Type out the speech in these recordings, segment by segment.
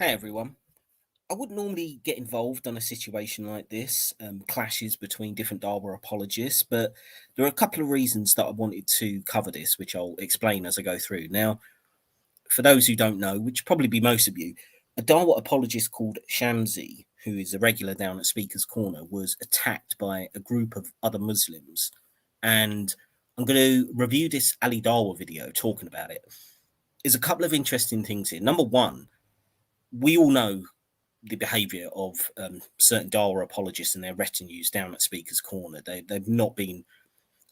Hey everyone. I wouldn't normally get involved on a situation like this, clashes between different Dawah apologists, but there are a couple of reasons that I wanted to cover this, which I'll explain as I go through. Now, for those who don't know, which probably be most of you, a Dawah apologist called Shamsi, who is a regular down at Speaker's Corner, was attacked by a group of other Muslims. And I'm going to review this Ali Dawah video talking about it. There's a couple of interesting things here. Number one, we all know the behaviour of certain Dawah apologists and their retinues down at Speaker's Corner. They've not been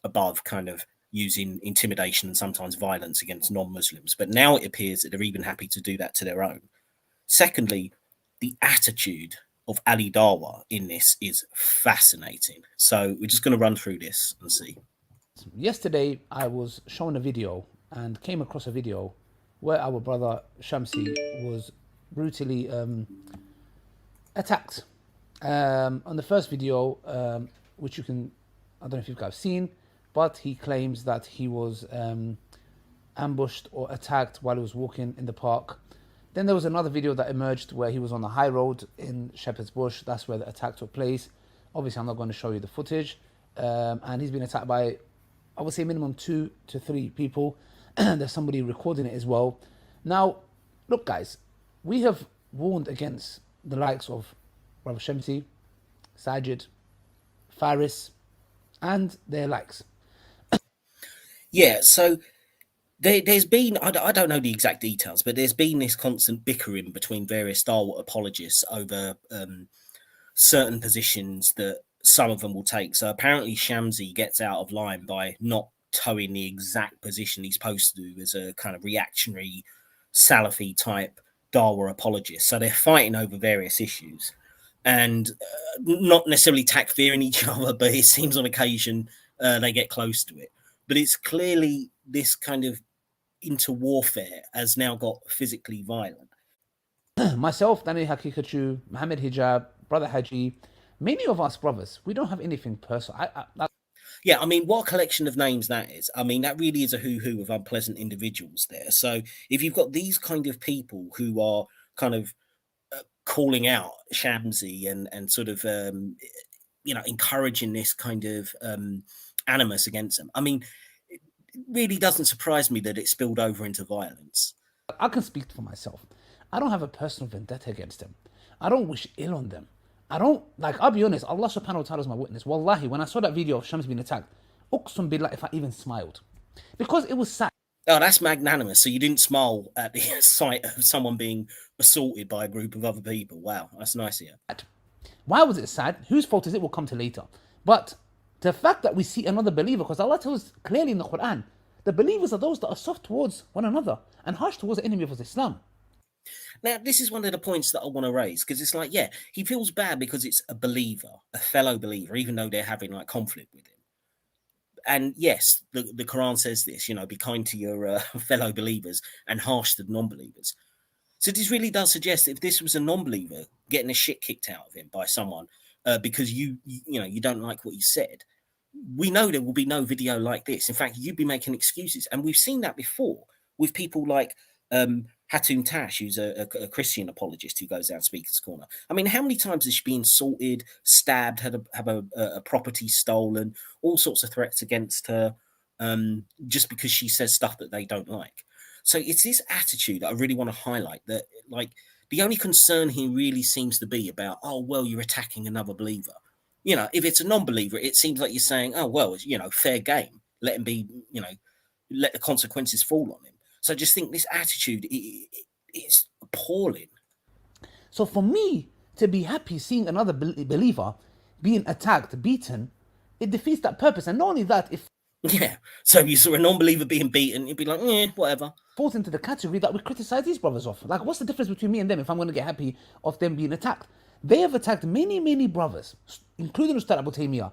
above kind of using intimidation and sometimes violence against non-Muslims, but now it appears that they're even happy to do that to their own. Secondly, the attitude of Ali Dawah in this is fascinating. So we're just going to run through this and see. Yesterday, I was shown a video and came across a video where our brother Shamsi was brutally attacked. On the first video, which you can, I don't know if you guys have seen, but he claims that he was ambushed or attacked while he was walking in the park. Then there was another video that emerged where he was on the high road in Shepherd's Bush. That's where the attack took place. Obviously, I'm not going to show you the footage. And he's been attacked by, I would say, minimum 2 to 3 people. There's somebody recording it as well. Now, look, guys, we have warned against the likes of Brother Shamsi, Sajid, Faris, and their likes. Yeah, so there's been, I don't know the exact details, but there's been this constant bickering between various Dawah apologists over certain positions that some of them will take. So apparently Shamsi gets out of line by not towing the exact position he's supposed to do as a kind of reactionary Salafi type Dawah apologist. So they're fighting over various issues and not necessarily takfiring each other, but it seems on occasion they get close to it. But it's clearly this kind of inter-warfare has now got physically violent. Myself, Danny Hakikachu, Mohammed Hijab, Brother Haji, many of us brothers, we don't have anything personal. Yeah, I mean, what a collection of names that is. I mean, that really is a who-who of unpleasant individuals there. So if you've got these kind of people who are kind of calling out Shamsi and sort of, encouraging this kind of animus against them, I mean, it really doesn't surprise me that it spilled over into violence. I can speak for myself. I don't have a personal vendetta against them. I don't wish ill on them. I don't, I'll be honest, Allah subhanahu wa ta'ala is my witness. Wallahi, when I saw that video of Shams being attacked, uqsum billah, if I even smiled. Because it was sad. Oh, that's magnanimous. So you didn't smile at the sight of someone being assaulted by a group of other people. Wow, that's nice of you. Why was it sad? Whose fault is it? We'll come to later. But the fact that we see another believer, because Allah tells us clearly in the Quran, the believers are those that are soft towards one another and harsh towards the enemy of Islam. Now, this is one of the points that I want to raise, because it's like, yeah, he feels bad because it's a believer, a fellow believer, even though they're having like conflict with him. And yes, the Quran says this, be kind to your fellow believers and harsh to the non-believers. So this really does suggest that if this was a non-believer getting the shit kicked out of him by someone because you don't like what he said, we know there will be no video like this. In fact, you'd be making excuses. And we've seen that before with people like Hatun Tash, who's a Christian apologist who goes out Speaker's Corner. I mean, how many times has she been assaulted, stabbed, had a property stolen, all sorts of threats against her just because she says stuff that they don't like? So it's this attitude that I really want to highlight, that like the only concern here really seems to be about, oh, well, you're attacking another believer. If it's a non-believer, it seems like you're saying, oh, well, fair game. Let him be, let the consequences fall on him. So I just think this attitude is appalling. So for me to be happy seeing another believer being attacked, beaten, it defeats that purpose. And not only that, yeah, so you saw a non-believer being beaten, you'd be like, whatever. Falls into the category that we criticize these brothers of. Like, what's the difference between me and them if I'm going to get happy of them being attacked? They have attacked many, many brothers, including Ustad Abu Taymiyyah.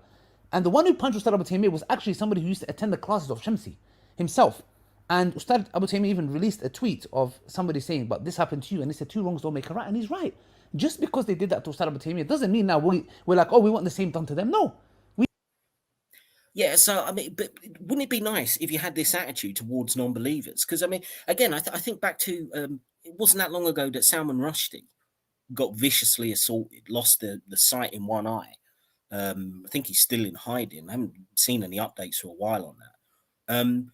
And the one who punched Ustad Abu Taymiyyah was actually somebody who used to attend the classes of Shamsi himself. And Ustad Abu Taymiyyah even released a tweet of somebody saying, but this happened to you. And he said, 2 wrongs don't make a right. And he's right. Just because they did that to Ustad Abu Taymiyyah doesn't mean now we're like, oh, we want the same done to them. No. Yeah, so, I mean, but wouldn't it be nice if you had this attitude towards non-believers? Because, I mean, again, I think back to, it wasn't that long ago that Salman Rushdie got viciously assaulted, lost the sight in one eye. I think he's still in hiding. I haven't seen any updates for a while on that.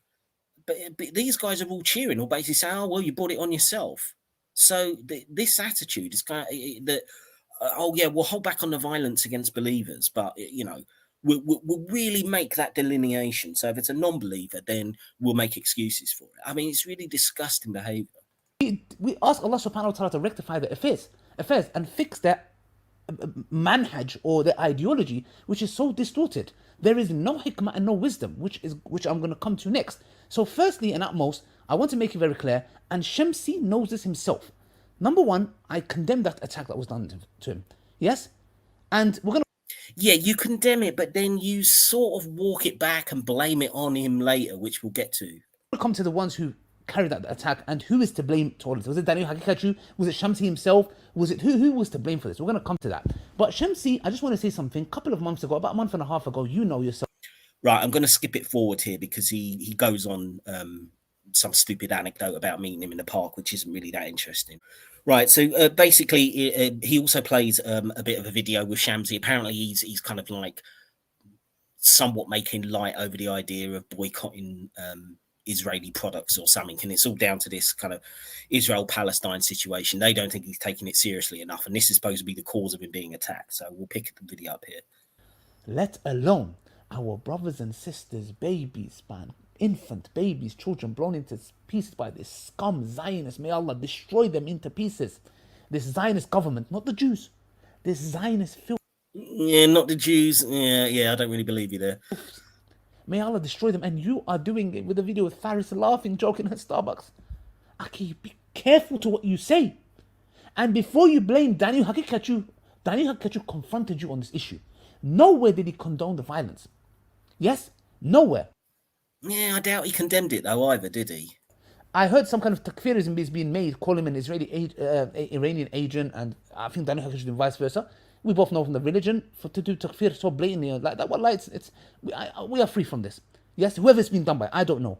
But these guys are all cheering, or basically saying, "Oh well, you brought it on yourself." So this attitude is kind of that. Oh yeah, we'll hold back on the violence against believers, but we'll really make that delineation. So if it's a non-believer, then we'll make excuses for it. I mean, it's really disgusting behaviour. We ask Allah subhanahu wa ta'ala to rectify the affairs and fix their manhaj or their ideology, which is so distorted. There is no hikmah and no wisdom, which I'm going to come to next. So firstly and utmost, I want to make it very clear, and Shamsi knows this himself. Number one, I condemn that attack that was done to him. Yes? And we're going to... Yeah, you condemn it, but then you sort of walk it back and blame it on him later, which we'll get to. We'll come to the ones who carried out the attack and who is to blame to all of this. Was it Daniel Hakikachu? Was it Shamsi himself? Was it who was to blame for this? We're going to come to that. But Shamsi, I just want to say something. A couple of months ago, about a month and a half ago, you know yourself. Right, I'm going to skip it forward here because he goes on some stupid anecdote about meeting him in the park, which isn't really that interesting. Right, so basically, he also plays a bit of a video with Shamsi. Apparently, he's kind of like somewhat making light over the idea of boycotting Israeli products or something, and it's all down to this kind of Israel-Palestine situation. They don't think he's taking it seriously enough, and this is supposed to be the cause of him being attacked. So we'll pick the video up here. Let alone our brothers and sisters, babies, man, infant babies, children blown into pieces by this scum Zionists. May Allah destroy them into pieces. This Zionist government, not the Jews. This Zionist filth. Yeah, not the Jews. Yeah, I don't really believe you there. May Allah destroy them. And you are doing it with a video with Faris laughing, joking at Starbucks. Aki, be careful to what you say. And before you blame Daniel Hakikachu confronted you on this issue. Nowhere did he condone the violence. Yes? Nowhere. Yeah, I doubt he condemned it though either, did he? I heard some kind of takfirism is being made, call him an Iranian agent, and I think Daniel Hakikachu and vice versa. We both know from the religion to do takfir so blatantly like that. Well, like we are free from this. Yes, whoever's been done by, I don't know.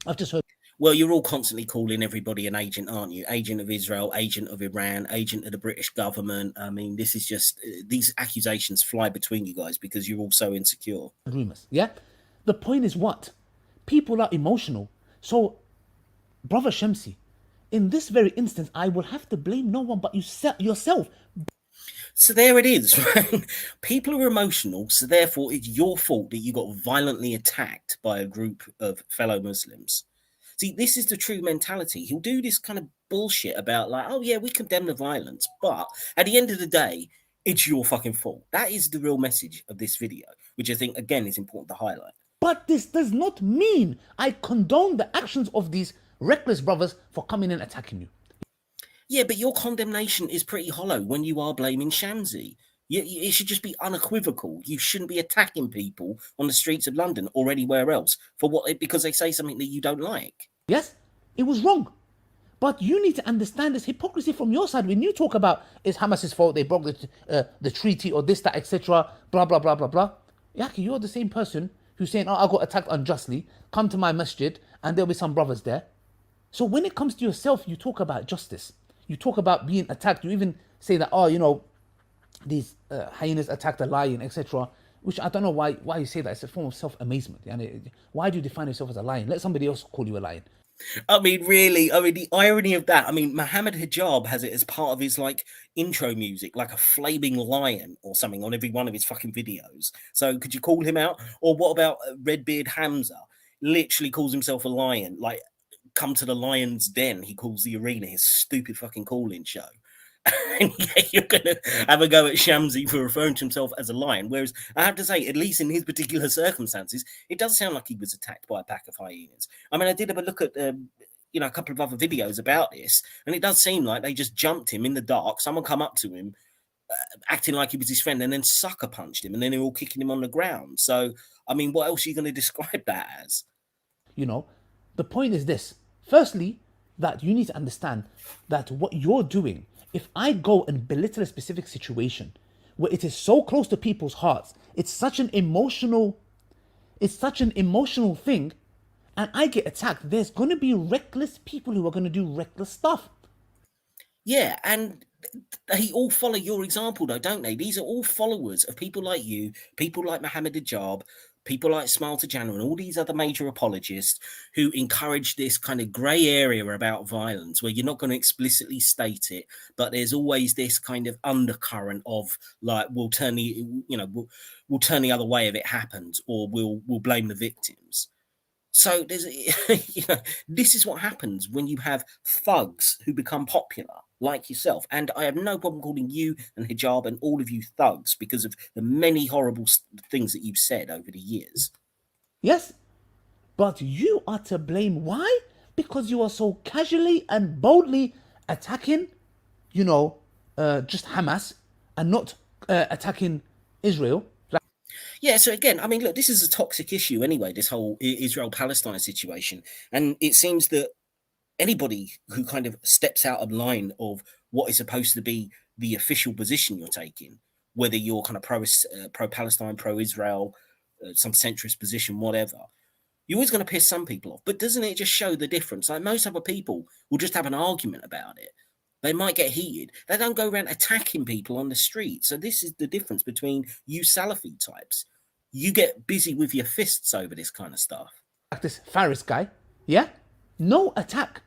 I've just heard. Well, you're all constantly calling everybody an agent, aren't you? Agent of Israel, agent of Iran, agent of the British government. I mean, this is just, these accusations fly between you guys because you're all so insecure. Rumors, yeah? The point is what? People are emotional. So, brother Shamsi, in this very instance, I will have to blame no one but yourself. So there it is, right? People are emotional, so therefore it's your fault that you got violently attacked by a group of fellow Muslims. See, this is the true mentality. He'll do this kind of bullshit about like, oh yeah, we condemn the violence, but at the end of the day, it's your fucking fault. That is the real message of this video, which I think, again, is important to highlight. But this does not mean I condone the actions of these reckless brothers for coming and attacking you. Yeah, but your condemnation is pretty hollow when you are blaming Shamsi. It should just be unequivocal. You shouldn't be attacking people on the streets of London or anywhere else because they say something that you don't like. Yes, it was wrong. But you need to understand this hypocrisy from your side. When you talk about it's Hamas's fault, they broke the treaty or this, that, etc., blah, blah, blah, blah, blah. Yaki, you're the same person who's saying, oh, I got attacked unjustly. Come to my masjid and there'll be some brothers there. So when it comes to yourself, you talk about justice. You talk about being attacked. You even say that, oh, you know, these hyenas attacked a lion, etc. Which I don't know why you say that. It's a form of self-amazement. Why do you define yourself as a lion? Let somebody else call you a lion. I mean, really, the irony of that, Mohammed Hijab has it as part of his, like, intro music, like a flaming lion or something on every one of his fucking videos. So could you call him out? Or what about Redbeard Hamza? Literally calls himself a lion. Like, come to the lion's den, he calls the arena his stupid fucking calling show. And yeah, you're going to have a go at Shamsi for referring to himself as a lion. Whereas I have to say, at least in his particular circumstances, it does sound like he was attacked by a pack of hyenas. I mean, I did have a look at, a couple of other videos about this, and it does seem like they just jumped him in the dark. Someone come up to him, acting like he was his friend, and then sucker punched him, and then they're all kicking him on the ground. So, I mean, what else are you going to describe that as? You know, the point is this. Firstly, that you need to understand that what you're doing, if I go and belittle a specific situation where it is so close to people's hearts, it's such an emotional thing, and I get attacked, there's going to be reckless people who are going to do reckless stuff. Yeah, and they all follow your example, though, don't they? These are all followers of people like you, people like Mohammed Hijab, people like Smile to Jannah, and all these other major apologists who encourage this kind of grey area about violence, where you're not going to explicitly state it, but there's always this kind of undercurrent of like, we'll turn the, we'll turn the other way if it happens, or we'll blame the victims. So there's, this is what happens when you have thugs who become popular, like yourself. And I have no problem calling you and Hijab and all of you thugs because of the many horrible things that you've said over the years. Yes, but you are to blame. Why? Because you are so casually and boldly attacking, just Hamas and not attacking Israel. Yeah, so again, I mean, look, this is a toxic issue anyway, this whole Israel-Palestine situation. And it seems that anybody who kind of steps out of line of what is supposed to be the official position you're taking, whether you're kind of pro-Palestine, pro-Israel, some centrist position, whatever, you're always going to piss some people off. But doesn't it just show the difference? Like, most other people will just have an argument about it. They might get heated. They don't go around attacking people on the street. So this is the difference between you Salafi types. You get busy with your fists over this kind of stuff. Like this Faris guy, yeah? No attack.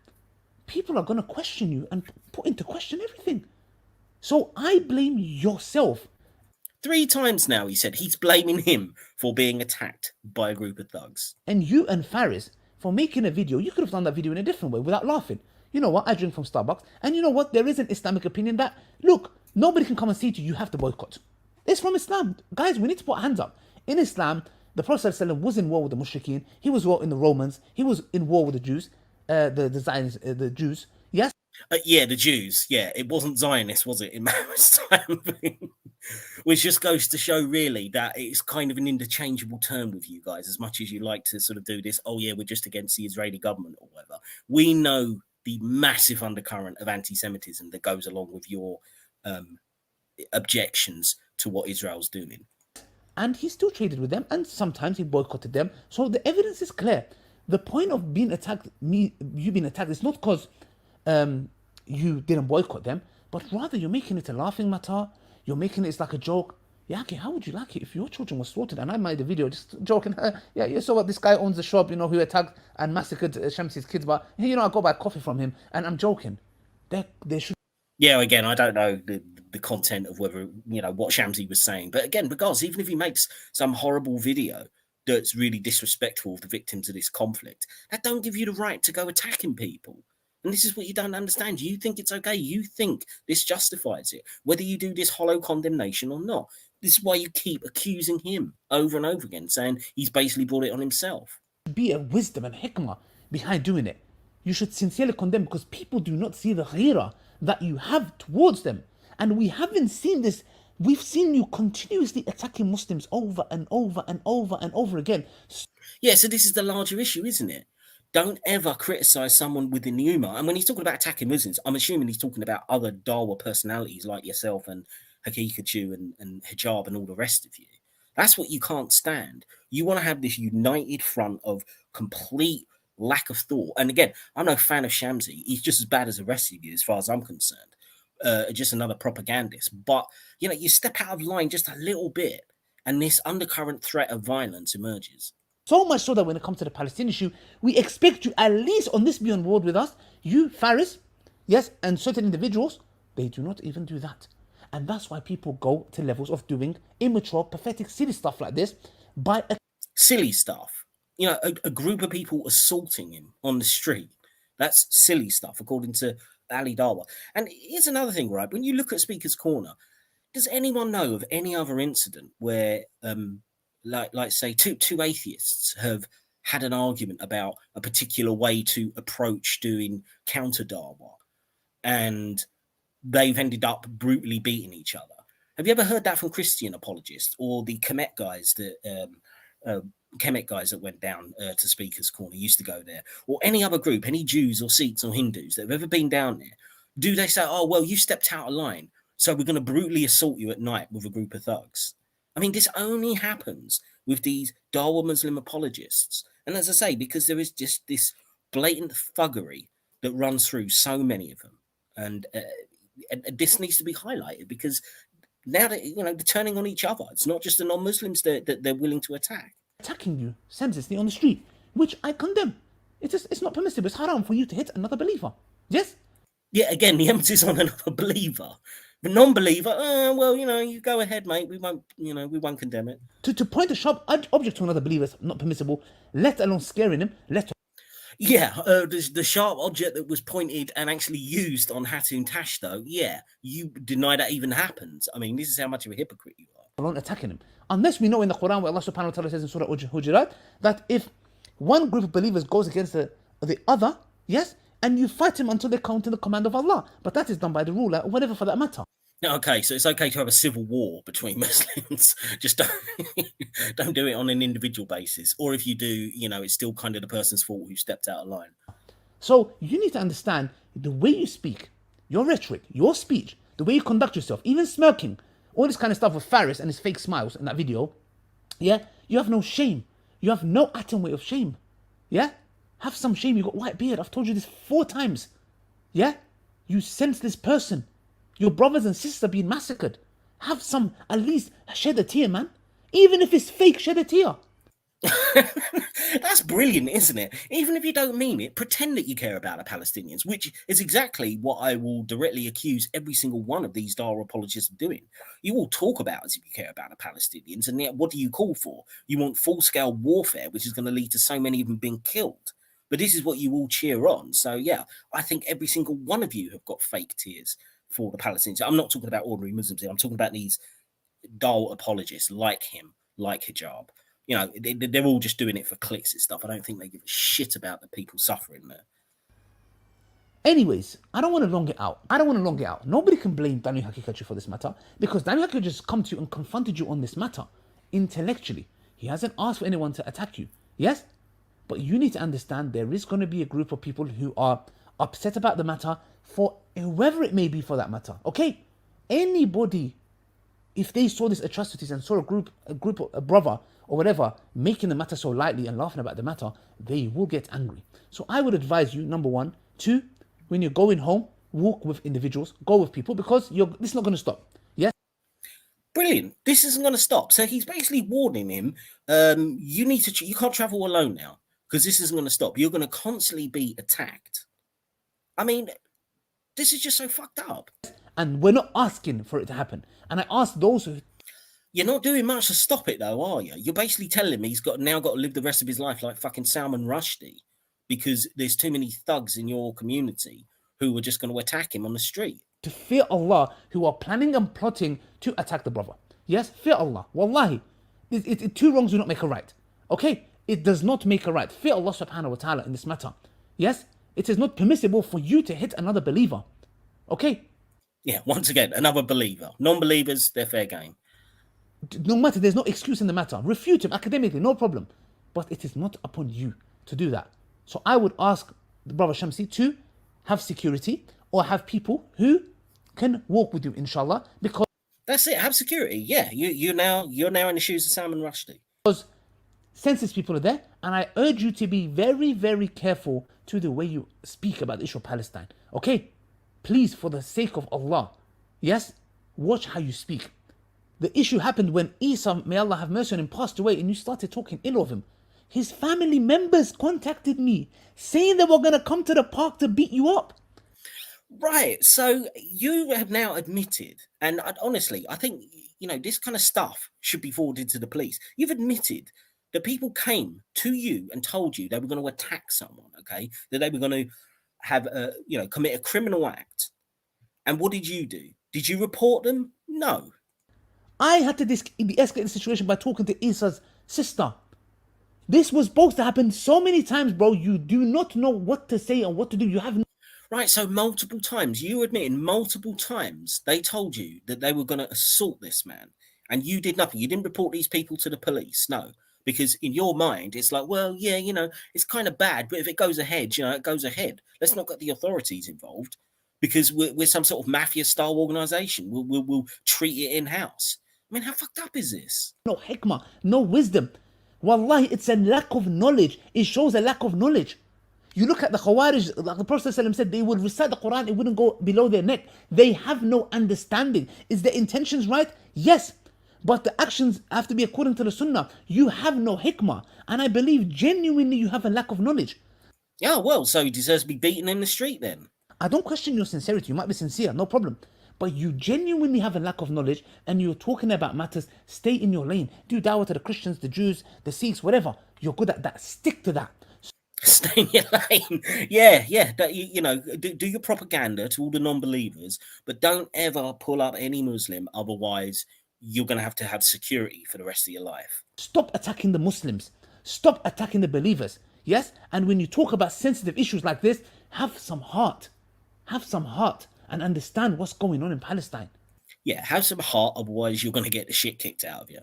People are going to question you and put into question everything. So I blame yourself. 3 times now, he said he's blaming him for being attacked by a group of thugs. And you and Faris for making a video. You could have done that video in a different way without laughing. You know what? I drink from Starbucks. And you know what? There is an Islamic opinion that, look, nobody can come and say to you, you have to boycott. It's from Islam. Guys, we need to put hands up. In Islam, the Prophet ﷺ was in war with the Mushrikeen. He was war in the Romans. He was in war with the Jews, the Zionists, the Jews. Yes? Yeah, the Jews. Yeah, it wasn't Zionists, was it, in Muhammad's time? Which just goes to show, really, that it's kind of an interchangeable term with you guys, as much as you like to sort of do this, oh, yeah, we're just against the Israeli government or whatever. We know the massive undercurrent of anti-Semitism that goes along with your objections to what Israel's doing. And he still traded with them, and sometimes he boycotted them. So the evidence is clear. The point of being attacked, you being attacked, is not because you didn't boycott them, but rather you're making it a laughing matter. You're making it like a joke. Yeah, okay, how would you like it if your children were slaughtered? And I made a video just joking. Yeah, you saw what this guy owns a shop, who attacked and massacred Shamsi's kids, but I go buy coffee from him, and I'm joking. They should. Yeah, again, I don't know the content of whether, what Shamsi was saying. But again, regardless, even if he makes some horrible video that's really disrespectful of the victims of this conflict, that don't give you the right to go attacking people. And this is what you don't understand. You think it's okay. You think this justifies it, whether you do this hollow condemnation or not. This is why you keep accusing him over and over again, saying he's basically brought it on himself. Be a wisdom and hikmah behind doing it. You should sincerely condemn, because people do not see the ghira that you have towards them. And we haven't seen this. We've seen you continuously attacking Muslims over and over and over and over again. Yeah, so this is the larger issue, isn't it? Don't ever criticize someone within the Ummah. And when he's talking about attacking Muslims, I'm assuming he's talking about other Dawah personalities like yourself and Hakikachu and Hijab and all the rest of you. That's what you can't stand. You want to have this united front of complete lack of thought. And again, I'm no fan of Shamsi. He's just as bad as the rest of you as far as I'm concerned. Just another propagandist. But, you step out of line just a little bit and this undercurrent threat of violence emerges. So much so that when it comes to the Palestinian issue, we expect you at least on this be on board with us. You, Faris, yes, and certain individuals, they do not even do that. And that's why people go to levels of doing immature, pathetic, silly stuff like this by silly stuff. A group of people assaulting him on the street. That's silly stuff, according to Ali Dawah. And here's another thing, right? When you look at Speaker's Corner, does anyone know of any other incident where, like say, two atheists have had an argument about a particular way to approach doing counter Dawah, and they've ended up brutally beating each other? Have you ever heard that from Christian apologists or the Kemet guys that went down to Speaker's Corner, used to go there, or any other group, any Jews or Sikhs or Hindus that have ever been down there? Do they say, oh, well, you stepped out of line, so we're going to brutally assault you at night with a group of thugs? I mean, this only happens with these Dawah Muslim apologists. And as I say, because there is just this blatant thuggery that runs through so many of them. And this needs to be highlighted, because now that, they're turning on each other. It's not just the non-Muslims that they're willing to attack. Attacking you senselessly on the street, which I condemn. It's not permissible. It's haram for you to hit another believer. Yes? Yeah, again, the emphasis on another believer. The non-believer, well, you go ahead, mate. We won't condemn it. To point a sharp object to another believer is not permissible, let alone scaring him, Yeah, the sharp object that was pointed and actually used on Hatun Tash, though, yeah, you deny that even happens. I mean, this is how much of a hypocrite you are. alone attacking him. Unless we know in the Quran where Allah subhanahu wa ta'ala says in Surah Hujurat that if one group of believers goes against the other, yes, and you fight him until they come to the command of Allah. But that is done by the ruler or whatever for that matter. Okay, so it's okay to have a civil war between Muslims. Just don't do it on an individual basis. Or if you do, it's still kind of the person's fault who stepped out of line. So you need to understand the way you speak, your rhetoric, your speech, the way you conduct yourself, even smirking, all this kind of stuff with Faris and his fake smiles in that video. Yeah, you have no shame. You have no atom weight of shame. Yeah, have some shame. You got white beard. I've told you this 4 times. Yeah, you senseless person. Your brothers and sisters are being massacred. Have some, at least shed a tear, man. Even if it's fake, shed a tear. That's brilliant, isn't it? Even if you don't mean it, pretend that you care about the Palestinians, which is exactly what I will directly accuse every single one of these Dawah apologists of doing. You all talk about as if you care about the Palestinians, and yet what do you call for? You want full-scale warfare, which is going to lead to so many of them being killed. But this is what you all cheer on. So yeah, I think every single one of you have got fake tears for the Palestinians. I'm not talking about ordinary Muslims here. I'm talking about these Dawah apologists like him, like Hijab. They're all just doing it for clicks and stuff. I don't think they give a shit about the people suffering there. Anyways, I don't want to long it out. Nobody can blame Daniel Hakikachi for this matter, because Daniel Hakikachi just come to you and confronted you on this matter intellectually. He hasn't asked for anyone to attack you. Yes? But you need to understand there is going to be a group of people who are upset about the matter, for whoever it may be for that matter. Okay? Anybody, if they saw these atrocities and saw a brother or whatever making the matter so lightly and laughing about the matter, they will get angry. So I would advise you, number 1, 2, when you're going home, walk with individuals, go with people, because this is not going to stop. Yes? Brilliant. This isn't going to stop. So he's basically warning him, you can't travel alone now, because this isn't going to stop. You're going to constantly be attacked. I mean, this is just so fucked up. And we're not asking for it to happen. And I ask those who... You're not doing much to stop it, though, are you? You're basically telling him he's now got to live the rest of his life like fucking Salman Rushdie, because there's too many thugs in your community who are just going to attack him on the street. To fear Allah, who are planning and plotting to attack the brother. Yes, fear Allah. Wallahi, 2 wrongs do not make a right. Okay? It does not make a right. Fear Allah subhanahu wa ta'ala in this matter. Yes? It is not permissible for you to hit another believer. Okay? Yeah, once again, another believer. Non-believers, they're fair game. No matter, there's no excuse in the matter. Refute him academically, no problem. But it is not upon you to do that. So I would ask the brother Shamsi to have security, or have people who can walk with you, inshallah, because... That's it, have security. Yeah, you're now in the shoes of Salman Rushdie. Because senseless people are there, and I urge you to be very, very careful to the way you speak about the issue of Palestine. Okay? Please, for the sake of Allah, yes, watch how you speak. The issue happened when Isa, may Allah have mercy on him, passed away, and you started talking ill of him. His family members contacted me saying they were going to come to the park to beat you up. Right, so you have now admitted, and honestly, I think, this kind of stuff should be forwarded to the police. You've admitted that people came to you and told you they were going to attack someone, okay? That they were going to have, commit a criminal act. And what did you do? Did you report them? No. I had to de-escalate the situation by talking to Isa's sister. This was supposed to happen so many times, bro. You do not know what to say and what to do. You have no... Right, so multiple times, you admitted multiple times they told you that they were going to assault this man, and you did nothing. You didn't report these people to the police, no. Because in your mind, it's like, well, yeah, it's kind of bad, but if it goes ahead, it goes ahead. Let's not get the authorities involved, because we're some sort of mafia-style organisation. We'll treat it in-house. I mean, how fucked up is this? No hikmah, no wisdom. Wallahi, it's a lack of knowledge. It shows a lack of knowledge. You look at the Khawarij, like the Prophet ﷺ said, they would recite the Quran, it wouldn't go below their neck. They have no understanding. Is their intentions right? Yes. But the actions have to be according to the Sunnah. You have no hikmah. And I believe genuinely you have a lack of knowledge. Yeah, well, so he deserves to be beaten in the street then. I don't question your sincerity. You might be sincere, no problem. But you genuinely have a lack of knowledge and you're talking about matters. Stay in your lane. Do dawah to the Christians, the Jews, the Sikhs, whatever. You're good at that. Stick to that. Stay in your lane. Yeah, yeah. You know, do your propaganda to all the non-believers, but don't ever pull up any Muslim. Otherwise, you're going to have security for the rest of your life. Stop attacking the Muslims. Stop attacking the believers. Yes? And when you talk about sensitive issues like this, have some heart. Have some heart and understand what's going on in Palestine. Yeah, have some heart. Otherwise, you're going to get the shit kicked out of you.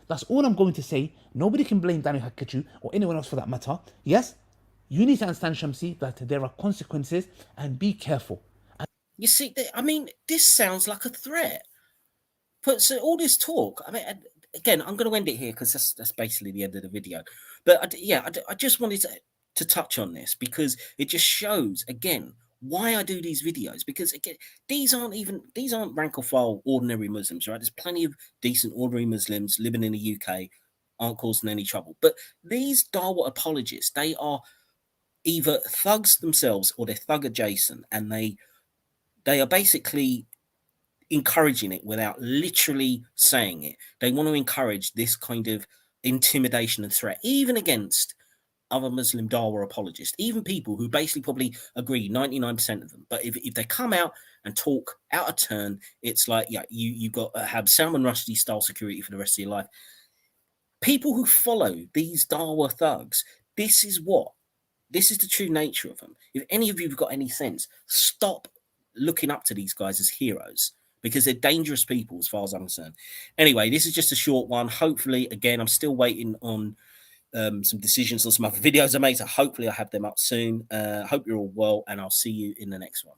That's all I'm going to say. Nobody can blame Daniel Hakachu or anyone else for that matter. Yes? You need to understand, Shamsi, that there are consequences and be careful. You see, I mean, this sounds like a threat. But so all this talk, I mean, again, I'm going to end it here because that's basically the end of the video. But I just wanted to touch on this because it just shows, again, why I do these videos. Because, again, these aren't rank or file ordinary Muslims, right? There's plenty of decent ordinary Muslims living in the UK, aren't causing any trouble. But these Dawah apologists, they are either thugs themselves or they're thug adjacent, and they are basically encouraging it without literally saying it. They want to encourage this kind of intimidation and threat, even against other Muslim Dawah apologists, even people who basically probably agree, 99% of them. But if they come out and talk out of turn, it's like, yeah, you got to have Salman Rushdie style security for the rest of your life. People who follow these Dawah thugs, this is the true nature of them. If any of you have got any sense, stop looking up to these guys as heroes, because they're dangerous people as far as I'm concerned. Anyway, this is just a short one. Hopefully, again, I'm still waiting on some decisions on some other videos I made, so hopefully I'll have them up soon. Hope you're all well, and I'll see you in the next one.